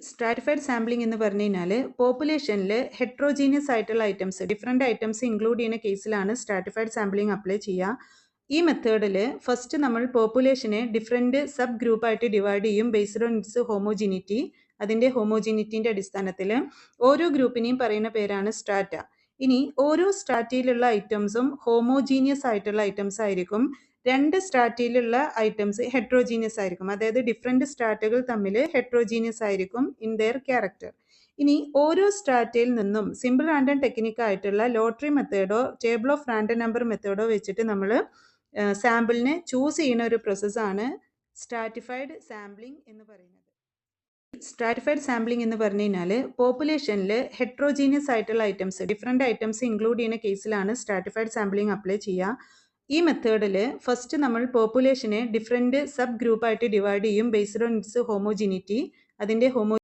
Stratified sampling എന്ന് പറഞ്ഞു കഴിഞ്ഞാൽ പോപ്പുലേഷനിൽ ഹെട്രോജീനിയസ് ആയിട്ടുള്ള ഐറ്റംസ് ഡിഫറെൻറ്റ് ഐറ്റംസ് ഇൻക്ലൂഡ് ചെയ്യുന്ന കേസിലാണ് സ്ട്രാറ്റിഫൈഡ് സാമ്പിളിംഗ് അപ്ലൈ ചെയ്യുക. ഈ മെത്തേഡിൽ ഫസ്റ്റ് നമ്മൾ പോപ്പുലേഷനെ ഡിഫറെൻറ്റ് സബ് ഗ്രൂപ്പായിട്ട് ഡിവൈഡ് ചെയ്യും ബേസ്ഡ് ഓൺ ഇറ്റ്സ് ഹോമോജിനിറ്റി. അതിൻ്റെ ഹോമോജിനിറ്റിൻ്റെ അടിസ്ഥാനത്തിൽ ഓരോ ഗ്രൂപ്പിനെയും പറയുന്ന പേരാണ് സ്ട്രാറ്റ. ഇനി ഓരോ സ്ട്രാറ്റയിലുള്ള ഐറ്റംസും ഹോമോജീനിയസ് ആയിട്ടുള്ള ഐറ്റംസ് ആയിരിക്കും. രണ്ട് സ്ട്രാറ്റയിലുള്ള ഐറ്റംസ് ഹെട്രോജീനിയസ് ആയിരിക്കും. അതായത് ഡിഫറെൻറ്റ് സ്ട്രാറ്റകൾ തമ്മിൽ ഹെട്രോജീനിയസ് ആയിരിക്കും ഇൻ ദെയർ ക്യാരക്ടർ. ഇനി ഓരോ സ്ട്രാറ്റയിൽ നിന്നും സിമ്പിൾ റാൻഡം ടെക്നിക്ക് ആയിട്ടുള്ള ലോട്ടറി മെത്തേഡോ ടേബിൾ ഓഫ് റാൻഡം നമ്പർ മെത്തേഡോ വെച്ചിട്ട് നമ്മൾ സാമ്പിളിനെ ചൂസ് ചെയ്യുന്ന ഒരു പ്രോസസ്സാണ് സ്ട്രാറ്റിഫൈഡ് സാമ്പിളിംഗ് എന്ന് പറയുന്നത്. സ്ട്രാറ്റിഫൈഡ് സാമ്പിളിംഗ് എന്ന് പറഞ്ഞു കഴിഞ്ഞാൽ പോപ്പുലേഷനിൽ ഹെട്രോജീനിയസ് ആയിട്ടുള്ള ഐറ്റംസ് ഡിഫറെൻറ്റ് ഐറ്റംസ് ഇൻക്ലൂഡ് ചെയ്യുന്ന കേസിലാണ് സ്ട്രാറ്റിഫൈഡ് സാമ്പിളിംഗ് അപ്ലൈ ചെയ്യുക. ഈ മെത്തേഡിൽ ഫസ്റ്റ് നമ്മൾ പോപ്പുലേഷനെ ഡിഫറെൻറ്റ് സബ് ഗ്രൂപ്പായിട്ട് ഡിവൈഡ് ചെയ്യും ബേസ്ഡ് ഓൺ ഇറ്റ്സ് ഹോമോജിനിറ്റി. അതിൻ്റെ